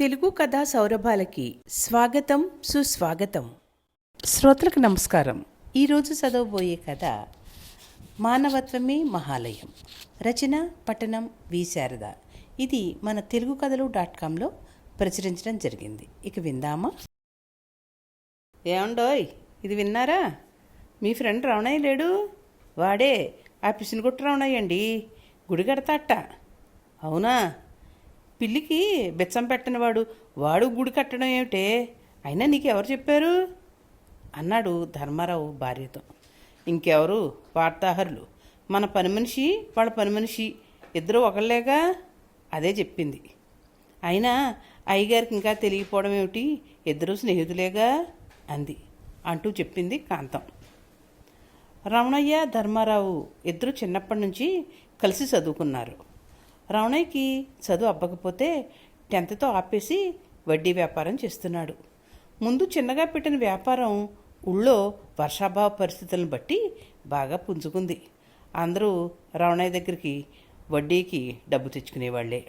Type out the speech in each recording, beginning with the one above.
తెలుగు కథా సౌరభాలకి స్వాగతం సుస్వాగతం. శ్రోతలకు నమస్కారం. ఈరోజు చదవబోయే కథ మానవత్వమే మహాలయం. రచన పఠనం వి శారద. ఇది మన తెలుగు కథలు .comలో ప్రచురించడం జరిగింది. ఇక విందామా? ఏమండోయ్, ఇది విన్నారా? మీ ఫ్రెండ్ రమణయ్య లేడు? వాడే ఆ పిసినిగొట్టు రమణయ్య అండి. గుడి కడతాట. అవునా? పిల్లికి బెచ్చం పెట్టనివాడు వాడు గుడి కట్టడం ఏమిటే? అయినా నీకెవరు చెప్పారు అన్నాడు ధర్మారావు భార్యతో. ఇంకెవరు? వార్తాహరులు. మన పని మనిషి వాళ్ళ పని మనిషి ఇద్దరు ఒకళ్ళేగా. అదే చెప్పింది. అయినా అయ్యగారికి ఇంకా తెలియకపోవడం ఏమిటి? ఇద్దరు స్నేహితులేగా అంది అంటూ చెప్పింది కాంతం. రమణయ్య ధర్మారావు ఇద్దరు చిన్నప్పటి నుంచి కలిసి చదువుకున్నారు. రమణయ్యకి చదువు అవ్వకపోతే 10th ఆపేసి వడ్డీ వ్యాపారం చేస్తున్నాడు. ముందు చిన్నగా పెట్టిన వ్యాపారం ఊళ్ళో వర్షాభావ పరిస్థితులను బట్టి బాగా పుంజుకుంది. అందరూ రమణయ్య దగ్గరికి వడ్డీకి డబ్బు తెచ్చుకునేవాళ్లే.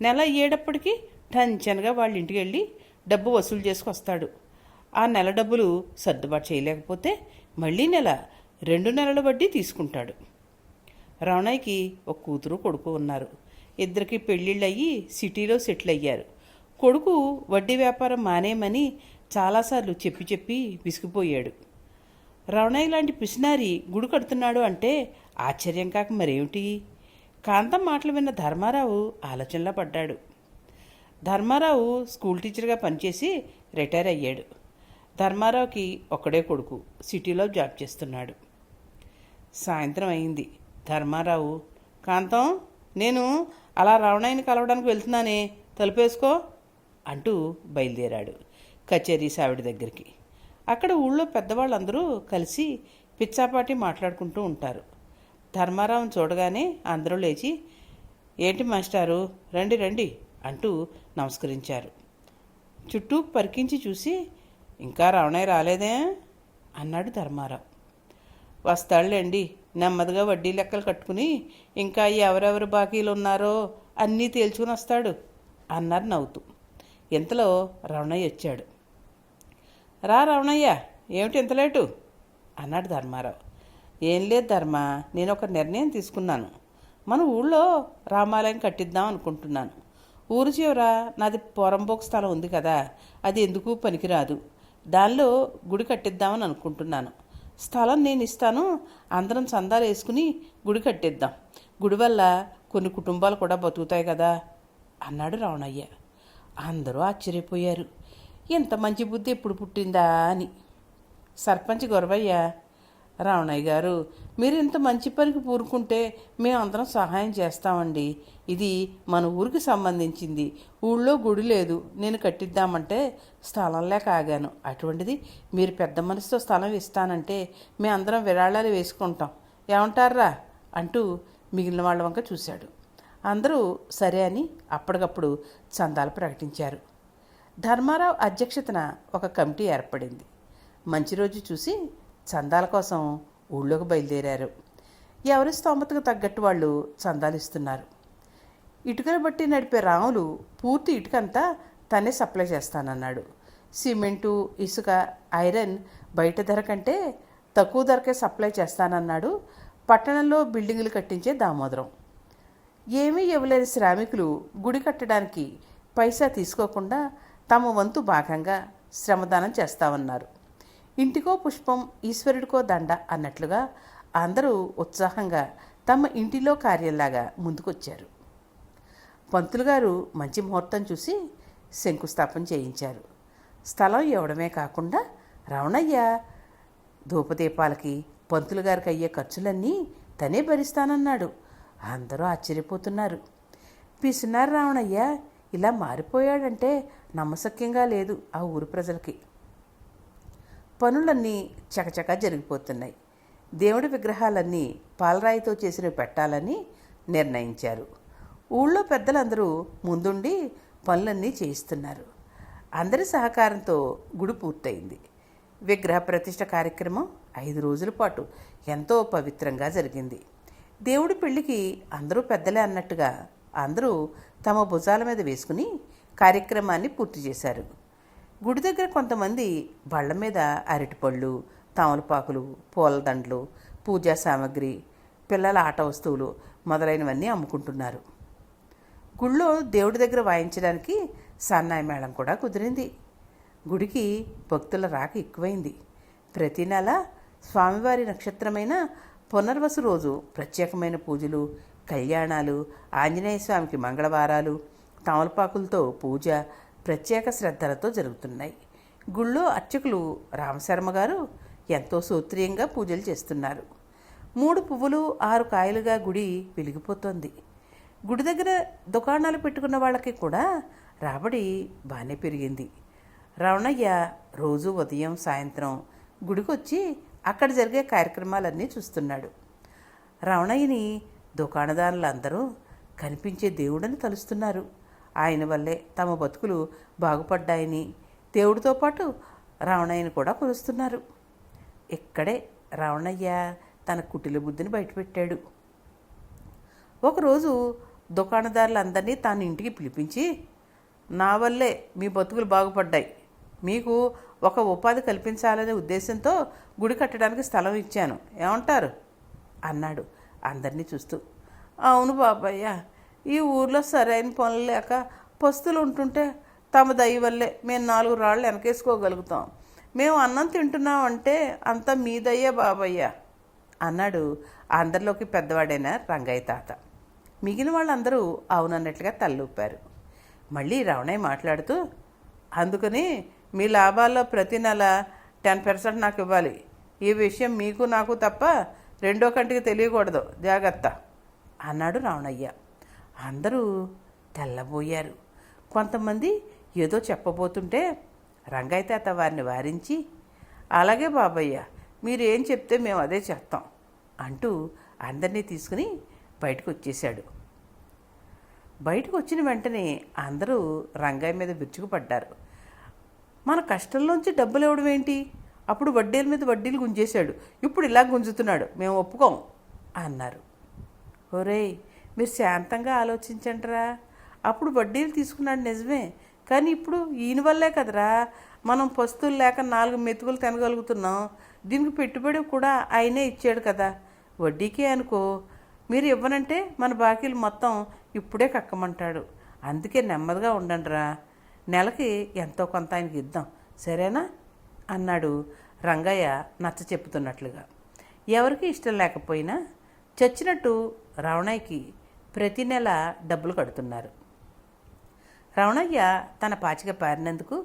నెల అయ్యేటప్పటికీ టంచనగా వాళ్ళ ఇంటికి వెళ్ళి డబ్బు వసూలు చేసుకొస్తాడు. ఆ నెల డబ్బులు సర్దుబాటు చేయలేకపోతే మళ్ళీ 2 నెలల వడ్డీ తీసుకుంటాడు. రమణయ్యకి ఒక కూతురు కొడుకు ఉన్నారు. ఇద్దరికి పెళ్ళిళ్ళు అయ్యి సిటీలో సెటిల్ అయ్యారు. కొడుకు వడ్డీ వ్యాపారం మానేయమని చాలాసార్లు చెప్పి విసిగిపోయాడు. రమణయ్య లాంటి పిసినారి గుడి కడుతున్నాడు అంటే ఆశ్చర్యం కాక మరేమిటి? కాంతం మాటలు విన్న ధర్మారావు ఆలోచనలో పడ్డాడు. ధర్మారావు స్కూల్ టీచర్గా పనిచేసి రిటైర్ అయ్యాడు. ధర్మారావుకి ఒక్కడే కొడుకు, సిటీలో జాబ్ చేస్తున్నాడు. సాయంత్రం అయింది. ధర్మారావు, కాంతం, నేను అలా రమణయ్యని కలవడానికి వెళ్తున్నానే, తలుపేసుకో అంటూ బయలుదేరాడు కచేరీ సావిడ దగ్గరికి. అక్కడ ఊళ్ళో పెద్దవాళ్ళందరూ కలిసి పిచ్చాపాటి మాట్లాడుకుంటూ ఉంటారు. ధర్మారావుని చూడగానే అందరూ లేచి, ఏంటి మాస్టారు, రండి రండి అంటూ నమస్కరించారు. చుట్టూ పరికించి చూసి, ఇంకా రమణయ్య రాలేదే అన్నాడు ధర్మారావు. వస్తాడులేండి, నెమ్మదిగా వడ్డీ లెక్కలు కట్టుకుని ఇంకా ఎవరెవరు బాకీలు ఉన్నారో అన్నీ తేల్చుకుని వస్తాడు అన్నారు నవ్వుతూ. ఇంతలో రమణయ్య వచ్చాడు. రా రమణయ్య, ఏమిటి ఇంత లేటు అన్నాడు ధర్మారావు. ఏం లేదు ధర్మ, నేను ఒక నిర్ణయం తీసుకున్నాను. మన ఊళ్ళో రామాలయం కట్టిద్దాం అనుకుంటున్నాను. ఊరు చివర నాది పొరంబోకు స్థలం ఉంది కదా, అది ఎందుకు పనికిరాదు. దానిలో గుడి కట్టిద్దామని అనుకుంటున్నాను. స్థలం నేను ఇస్తాను, అందరం చందాలు వేసుకుని గుడి కట్టిద్దాం. గుడి వల్ల కొన్ని కుటుంబాలు కూడా బతుకుతాయి కదా అన్నాడు రమణయ్య. అందరూ ఆశ్చర్యపోయారు. ఎంత మంచి బుద్ధి ఎప్పుడు పుట్టిందా అని. సర్పంచ్ గొరవయ్య, రమణయ్య గారు, మీరు ఇంత మంచి పనికి పూరుకుంటే మేమందరం సహాయం చేస్తామండి. ఇది మన ఊరికి సంబంధించింది. ఊళ్ళో గుడి లేదు, నేను కట్టిద్దామంటే స్థలం లేక ఆగాను. అటువంటిది మీరు పెద్ద మనసుతో స్థలం ఇస్తానంటే మేమందరం విరాళాలు వేసుకుంటాం. ఏమంటారా అంటూ మిగిలిన వాళ్ళ వంక చూశాడు. అందరూ సరే అని అప్పటికప్పుడు చందాలు ప్రకటించారు. ధర్మారావు అధ్యక్షతన ఒక కమిటీ ఏర్పడింది. మంచి రోజు చూసి చందాల కోసం ఊళ్ళోకి బయలుదేరారు. ఎవరి స్తోమతకు తగ్గట్టు వాళ్ళు చందాలు ఇస్తున్నారు. ఇటుకలు బట్టి నడిపే రాములు పూర్తి ఇటుకంతా తనే సప్లై చేస్తానన్నాడు. సిమెంటు, ఇసుక, ఐరన్ బయట ధర కంటే తక్కువ ధరకే సప్లై చేస్తానన్నాడు పట్టణంలో బిల్డింగులు కట్టించే దామోదరం. ఏమీ ఇవ్వలేని శ్రామికులు గుడి కట్టడానికి పైసా తీసుకోకుండా తమ వంతు భాగంగా శ్రమదానం చేస్తామన్నారు. ఇంటికో పుష్పం, ఈశ్వరుడికో దండ అన్నట్లుగా అందరూ ఉత్సాహంగా తమ ఇంటిలో కార్యంలాగా ముందుకొచ్చారు. పంతులు గారు మంచి ముహూర్తం చూసి శంకుస్థాపన చేయించారు. స్థలం ఇవ్వడమే కాకుండా రమణయ్య ధూపదీపాలకి పంతులు గారికి అయ్యే ఖర్చులన్నీ తనే భరిస్తానన్నాడు. అందరూ ఆశ్చర్యపోతున్నారు. పిసినారు రమణయ్య ఇలా మారిపోయాడంటే నమ్మశక్యంగా లేదు ఆ ఊరు ప్రజలకి. పనులన్నీ చకచకా జరిగిపోతున్నాయి. దేవుడి విగ్రహాలన్నీ పాలరాయితో చేసినవి పెట్టాలని నిర్ణయించారు. ఊళ్ళో పెద్దలందరూ ముందుండి పనులన్నీ చేయిస్తున్నారు. అందరి సహకారంతో గుడి పూర్తయింది. విగ్రహ ప్రతిష్ఠ కార్యక్రమం 5 రోజుల పాటు ఎంతో పవిత్రంగా జరిగింది. దేవుడి పెళ్లికి అందరూ పెద్దలే అన్నట్టుగా అందరూ తమ భుజాల మీద వేసుకుని కార్యక్రమాన్ని పూర్తి చేశారు. గుడి దగ్గర కొంతమంది బళ్ళ మీద అరటిపళ్ళు, తమలపాకులు, పూలదండలు, పూజా సామాగ్రి, పిల్లల ఆట వస్తువులు మొదలైనవన్నీ అమ్ముకుంటున్నారు. గుళ్ళో దేవుడి దగ్గర వాయించడానికి సన్నాయి మేళం కూడా కుదిరింది. గుడికి భక్తుల రాక ఎక్కువైంది. ప్రతి నెల స్వామివారి నక్షత్రమైన పునర్వసు రోజు ప్రత్యేకమైన పూజలు, కళ్యాణాలు, ఆంజనేయ స్వామికి మంగళవారాలు, తమలపాకులతో పూజ ప్రత్యేక శ్రద్ధలతో జరుగుతున్నాయి. గుళ్ళో అర్చకులు రామశర్మ గారు ఎంతో సూత్రీయంగా పూజలు చేస్తున్నారు. 3 పువ్వులు 6 కాయలుగా గుడి వెలిగిపోతోంది. గుడి దగ్గర దుకాణాలు పెట్టుకున్న వాళ్ళకి కూడా రాబడి బాగానే పెరిగింది. రమణయ్య రోజు ఉదయం సాయంత్రం గుడికొచ్చి అక్కడ జరిగే కార్యక్రమాలన్నీ చూస్తున్నాడు. రమణయ్యని దుకాణదారులందరూ కనిపించే దేవుడని తలుస్తున్నారు. ఆయన వల్లే తమ బతుకులు బాగుపడ్డాయని దేవుడితో పాటు రమణయ్యని కూడా కొలుస్తున్నారు. ఇక్కడే రమణయ్య తన కుటిల బుద్ధిని బయటపెట్టాడు. ఒకరోజు దుకాణదారులందరినీ తాను ఇంటికి పిలిపించి, నా వల్లే మీ బతుకులు బాగుపడ్డాయి, మీకు ఒక ఉపాధి కల్పించాలనే ఉద్దేశంతో గుడి కట్టడానికి స్థలం ఇచ్చాను, ఏమంటారు అన్నాడు అందరినీ చూస్తూ. అవును బాబయ్య, ఈ ఊర్లో సరైన పనులు లేక పస్తులు ఉంటుంటే తమ దయ వల్లే మేము 4 రాళ్ళు వెనకేసుకోగలుగుతాం. మేము అన్నం తింటున్నామంటే అంతా మీ దయ్యే బాబయ్య అన్నాడు అందరిలోకి పెద్దవాడైన రంగయ్య తాత. మిగిలిన వాళ్ళందరూ అవునన్నట్లుగా తల్లూపారు. మళ్ళీ రమణయ్య మాట్లాడుతూ, అందుకని మీ లాభాల్లో ప్రతి నెల 10% నాకు ఇవ్వాలి. ఈ విషయం మీకు నాకు తప్ప రెండో కంటికి తెలియకూడదు, జాగ్రత్త అన్నాడు రమణయ్య. అందరూ తెల్లబోయారు. కొంతమంది ఏదో చెప్పబోతుంటే రంగయ్య తాత వారిని వారించి, అలాగే బాబయ్య, మీరేం చెప్తే మేము అదే చేస్తాం అంటూ అందరినీ తీసుకుని బయటకు వచ్చేశాడు. బయటకు వచ్చిన వెంటనే అందరూ రంగయ్య మీద విరుచుకుపడ్డారు. మన కష్టంలోంచి డబ్బులు ఇవ్వడం ఏంటి, అప్పుడు వడ్డీల మీద వడ్డీలు గుంజేశాడు, ఇప్పుడు ఇలా గుంజుతున్నాడు, మేము ఒప్పుకోం అన్నారు. ఒరేయ్, మీరు శాంతంగా ఆలోచించండిరా. అప్పుడు వడ్డీలు తీసుకున్నాడు నిజమే, కానీ ఇప్పుడు ఈయన వల్లే కదరా మనం పస్తులు లేక 4 మెతుకులు తినగలుగుతున్నాం. దీనికి పెట్టుబడి కూడా ఆయనే ఇచ్చాడు కదా, వడ్డీకే అనుకో. మీరు ఇవ్వనంటే మన బాకీలు మొత్తం ఇప్పుడే కక్కమంటాడు. అందుకే నెమ్మదిగా ఉండండిరా, నెలకి ఎంతో కొంత ఆయనకి ఇద్దాం, సరేనా అన్నాడు రంగయ్య నచ్చ చెప్పుతున్నట్లుగా. ఎవరికి ఇష్టం లేకపోయినా చచ్చినట్టు రమణయ్యకి ప్రతి నెల డబ్బులు కడుతున్నారు. రమణయ్య తన పాచిక పారినందుకు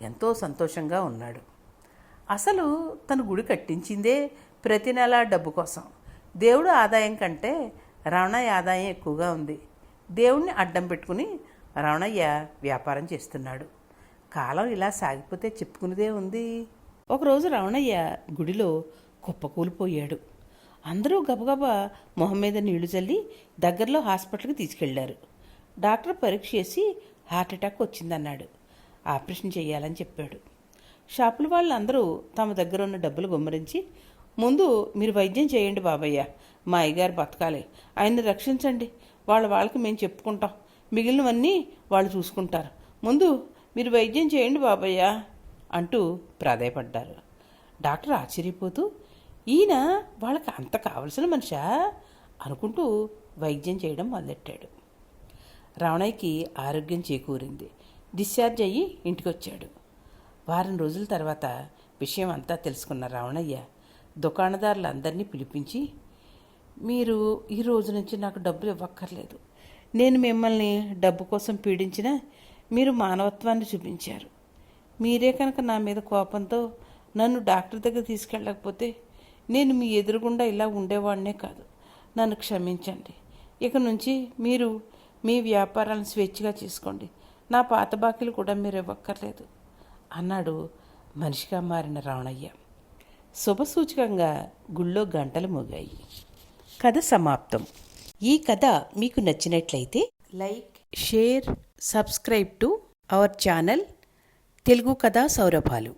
ఎంతో సంతోషంగా ఉన్నాడు. అసలు తను గుడి కట్టించిందే ప్రతి నెల డబ్బు కోసం. దేవుడు ఆదాయం కంటే రమణయ్య ఆదాయం ఎక్కువగా ఉంది. దేవుణ్ణి అడ్డం పెట్టుకుని రమణయ్య వ్యాపారం చేస్తున్నాడు. కాలం ఇలా సాగిపోతే చెప్పుకునేదే ఉంది. ఒకరోజు రమణయ్య గుడిలో కుప్పకూలిపోయాడు. అందరూ గబగబా మొహం మీద నీళ్లు చల్లి దగ్గరలో హాస్పిటల్కి తీసుకెళ్లారు. డాక్టర్ పరీక్ష చేసి హార్ట్ అటాక్ వచ్చిందన్నాడు. ఆపరేషన్ చేయాలని చెప్పాడు. షాపుల వాళ్ళందరూ తమ దగ్గర ఉన్న డబ్బులు గుమ్మరించి, ముందు మీరు వైద్యం చేయండి బాబయ్య, మా అయ్యగారు బతకాలి, ఆయన్ని రక్షించండి, వాళ్ళకి మేము చెప్పుకుంటాం, మిగిలినవన్నీ వాళ్ళు చూసుకుంటారు, ముందు మీరు వైద్యం చేయండి బాబయ్య అంటూ ప్రాధాయపడ్డారు. డాక్టర్ ఆశ్చర్యపోతూ, ఈయన వాళ్ళకి అంత కావలసిన మనిషా అనుకుంటూ వైద్యం చేయడం మొదలెట్టాడు. రమణయ్యకి ఆరోగ్యం చేకూరింది. డిశ్చార్జ్ అయ్యి ఇంటికి వచ్చాడు. వారం రోజుల తర్వాత విషయం అంతా తెలుసుకున్న రమణయ్య దుకాణదారులందరినీ పిలిపించి, మీరు ఈ రోజు నుంచి నాకు డబ్బులు ఇవ్వక్కర్లేదు. నేను మిమ్మల్ని డబ్బు కోసం పీడించినా మీరు మానవత్వాన్ని చూపించారు. మీరే కనుక నా మీద కోపంతో నన్ను డాక్టర్ దగ్గర తీసుకెళ్ళకపోతే నేను మీ ఎదురుగుండా ఇలా ఉండేవాడినే కాదు. నన్ను క్షమించండి. ఇక నుంచి మీరు మీ వ్యాపారాలను స్వేచ్ఛగా చేసుకోండి. నా పాత బాకీలు కూడా మీరు ఇవ్వక్కర్లేదు అన్నాడు మనిషిగా మారిన రమణయ్య. శుభసూచకంగా గుళ్ళో గంటలు మోగాయి. కథ సమాప్తం. ఈ కథ మీకు నచ్చినట్లయితే like, share, subscribe to our channel Telugu కథా సౌరభాలు.